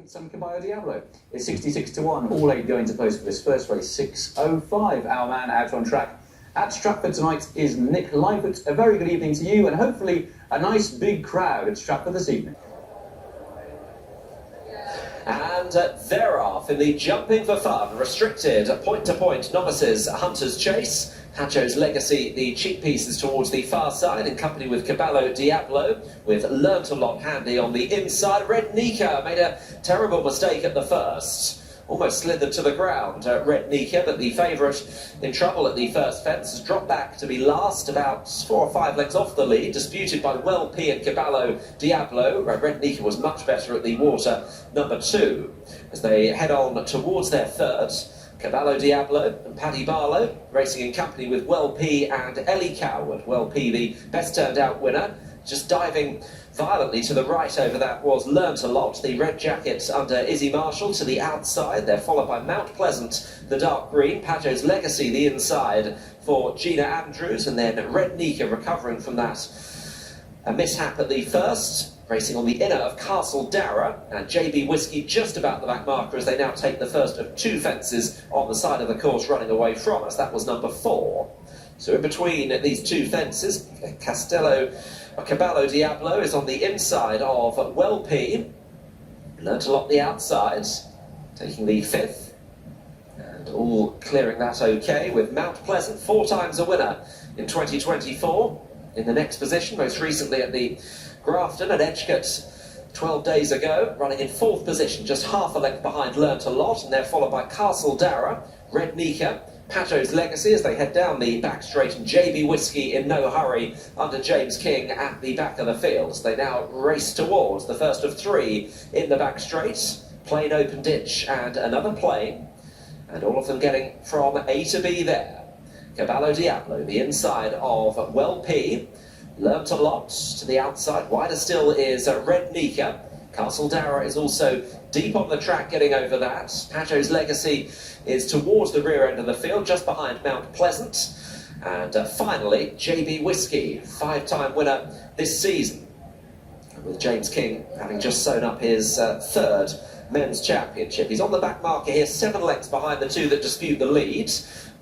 Some Caballo Diablo. It's 66-1. All 8 going to post for this first race. 6:05. Our man out on track at Stratford tonight is Nick Livett. A very good evening to you, and hopefully a nice big crowd at Stratford this evening. And they're off in the jumping for fun, restricted point-to-point novices Hunter's Chase. Hacho's Legacy, the cheek pieces towards the far side, in company with Caballo Diablo, with Learnt a Lot handy on the inside. Red Nika made a terrible mistake at the first. Almost slithered to the ground, Red Nika, but the favourite in trouble at the first fence has dropped back to be last, about 4 or 5 lengths off the lead, disputed by Well P and Caballo Diablo. Red Nika was much better at the water, number 2. As they head on towards their third, Caballo Diablo and Paddy Barlow racing in company with Well P and Ellie Coward. Well P, the best turned out winner, just diving violently to the right over that was Learnt a Lot, the red jacket under Izzy Marshall to the outside. They're followed by Mount Pleasant, the dark green, Hacho's Legacy, the inside for Gina Andrews, and then Red Nika recovering from that. A mishap at the first, racing on the inner of Castle Dara, and JB Whiskey just about the back marker as they now take the first of 2 fences on the side of the course running away from us. That was number 4. So in between these 2 fences, Caballo Diablo is on the inside of Well P. Learnt a Lot the outside, taking the 5th. And all clearing that okay, with Mount Pleasant, 4 times a winner in 2024. In the next position, most recently at the Grafton at Edgecott 12 days ago, running in 4th position, just half a length behind Learnt a Lot, and they're followed by Castle Dara, Red Nika, Hacho's Legacy as they head down the back straight, and JB Whiskey in no hurry under James King at the back of the field. They now race towards the first of 3 in the back straight, plain open ditch and another plain, and all of them getting from A to B there. Caballo Diablo, the inside of Well P. Learnt a Lot to the outside. Wider still is Red Nika. Castle Dara is also deep on the track getting over that. Hacho's Legacy is towards the rear end of the field, just behind Mount Pleasant. And finally, JB Whiskey, 5-time winner this season, with James King having just sewn up his 3rd men's championship. He's on the back marker here, 7 lengths behind the 2 that dispute the lead,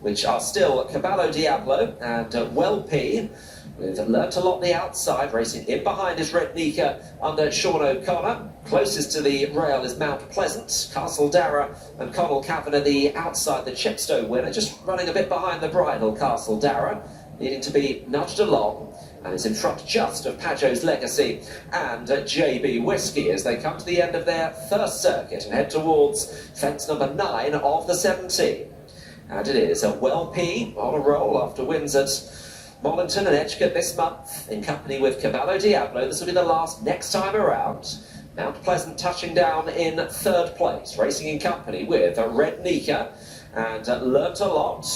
which are still Caballo Diablo and Well P, with Learnt a Lot the outside. Racing in behind is Red Nika under Sean O'Connor. Closest to the rail is Mount Pleasant. Castle Dara and Connell Kavanagh the outside, the Chepstow winner, just running a bit behind the bridle, Castle Dara, needing to be nudged along, and is in front just of Hacho's Legacy and JB Whiskey as they come to the end of their first circuit and head towards fence number 9 of the 17. And it is a Well P on a roll after wins at Mollington and Edgecott this month, in company with Caballo Diablo. This will be the last next time around. Mount Pleasant touching down in 3rd place, racing in company with Red Nika and Learnt a Lot.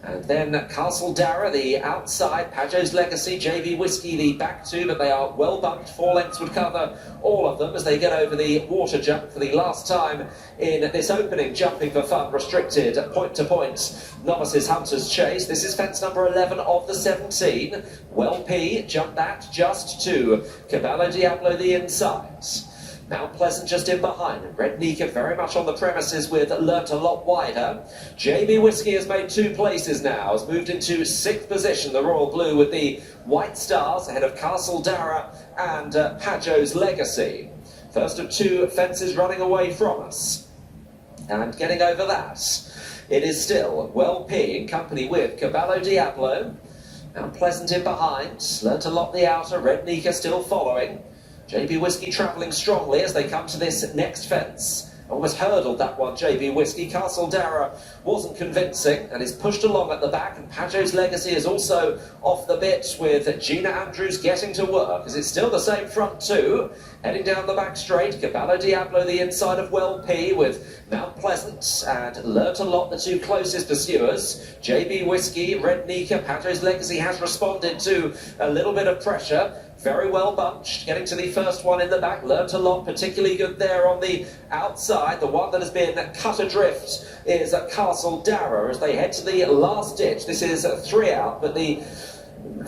And then Castle Dara, the outside, Hacho's Legacy, JB Whiskey, the back 2, but they are well bumped. 4 lengths would cover all of them as they get over the water jump for the last time in this opening jumping for fun, restricted point-to-point novices Hunter's Chase. This is fence number 11 of the 17. Well P jumped that just to Caballo Diablo the inside. Mount Pleasant just in behind, and Red Nika very much on the premises with Learnt a Lot wider. JB Whiskey has made 2 places now, has moved into 6th position, the Royal Blue with the white stars ahead of Castle Dara and Hacho's Legacy. First of 2 fences running away from us. And getting over that, it is still Well P in company with Caballo Diablo. Mount Pleasant in behind, Learnt a Lot the outer, Red Nika still following. JB Whiskey travelling strongly as they come to this next fence. Almost hurdled that one, JB Whiskey. Castle Dara wasn't convincing and is pushed along at the back, and Hacho's Legacy is also off the bit with Gina Andrews getting to work as it's still the same front 2. Heading down the back straight, Caballo Diablo the inside of Well P with Mount Pleasant and Learnt a Lot the 2 closest pursuers. JB Whiskey, Red Nika, Hacho's Legacy has responded to a little bit of pressure. Very well bunched, getting to the first one in the back. Learnt a Lot particularly good there on the outside. The one that has been cut adrift is Castle Dara as they head to the last ditch. This is 3 out, but the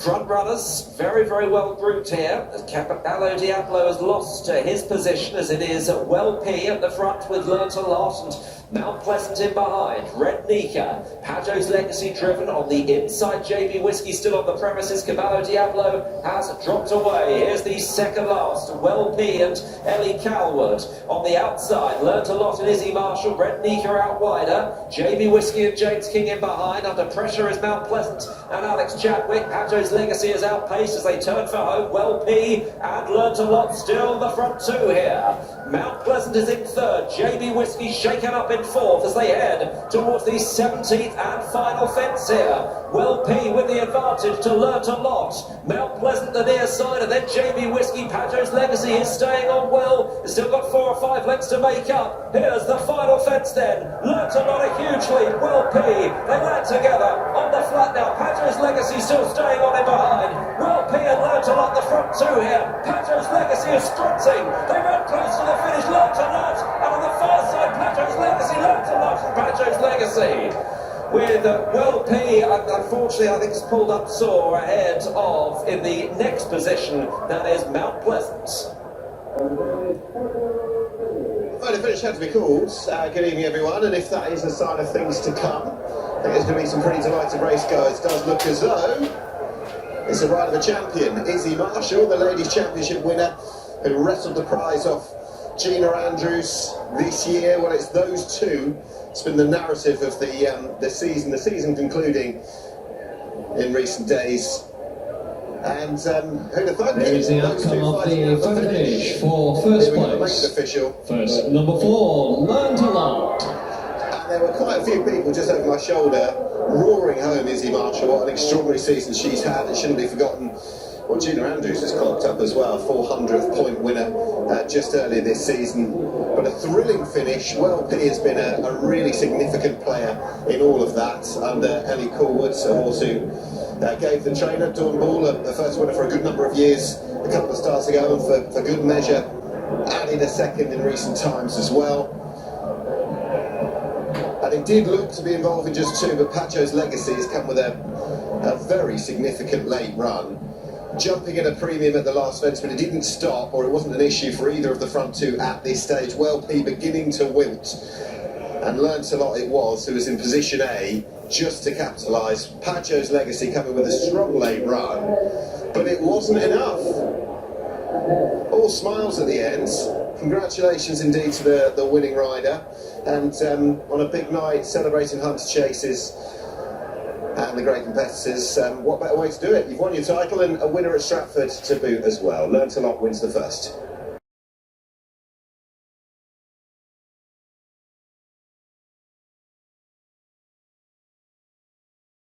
Front runners, very, very well grouped here. Caballo Diablo has lost his position as it is Well P at the front with Learnt a Lot and Mount Pleasant in behind. Red Nika, Pajo's Legacy driven on the inside. JB Whiskey still on the premises. Caballo Diablo has dropped away. Here's the second last. Well P and Ellie Calwood on the outside. Learnt a Lot and Izzy Marshall. Red Nika out wider. JB Whiskey and James King in behind. Under pressure is Mount Pleasant and Alex Chadwick. Pajo's Legacy is outpaced as they turn for home. Well P and Learnt a Lot still the front two here. Mount Pleasant is in third. JB Whiskey shaken up in fourth as they head towards the 17th and final fence here. Well P with the advantage to Learnt a Lot. Mount Pleasant the near side and then JB Whiskey. Pajo's Legacy is staying on well. It's still got 4 or 5 lengths to make up. Here's the final fence then. Learnt a Lot a huge lead. Well P. They land together on the flat now. Pajo's Legacy still staying on in behind. Well P and Learnt a Lot the front two here. Pajo's Legacy is sprinting. They run close to the finish. Learnt a Lot. And on the far side, Pajo's Legacy. Learnt a Lot and Pajo's Legacy. With Well P, unfortunately, I think it's pulled up sore ahead of, in the next position, that is Mount Pleasant. Well, the finish had to be called. Good evening, everyone, and if that is a sign of things to come, I think there's going to be some pretty delighted race goers. It does look as though it's the ride of a champion. Izzy Marshall, the Ladies' Championship winner, who wrestled the prize off Gina Andrews this year. Well, it's those two. It's been the narrative of the season concluding in recent days. And who'd have thought there is the outcome of the photo finish for first place. Official. First, number 4, Learnt a Lot. And there were quite a few people just over my shoulder roaring home Izzy Marshall. What an extraordinary season she's had. It shouldn't be forgotten. Well, Gina Andrews has clocked up as well, 400th point winner just earlier this season. But a thrilling finish. Well P has been a really significant player in all of that under Ellie Calwood, a horse who gave the trainer, Dawn Ball, the first winner for a good number of years, a couple of starts ago, and for good measure, added a second in recent times as well. And it did look to be involved in just 2, but Pajo's Legacy has come with a very significant late run. Jumping at a premium at the last fence, but it didn't stop, or it wasn't an issue for either of the front two at this stage. Well P beginning to wilt, and Learnt a Lot it was, who was in position A, just to capitalise. Pajo's Legacy coming with a strong late run, but it wasn't enough. All smiles at the end. Congratulations indeed to the winning rider, and on a big night celebrating Hunter Chases and the great competitors, what better way to do it? You've won your title and a winner at Stratford to boot as well. Learnt a Lot wins the first.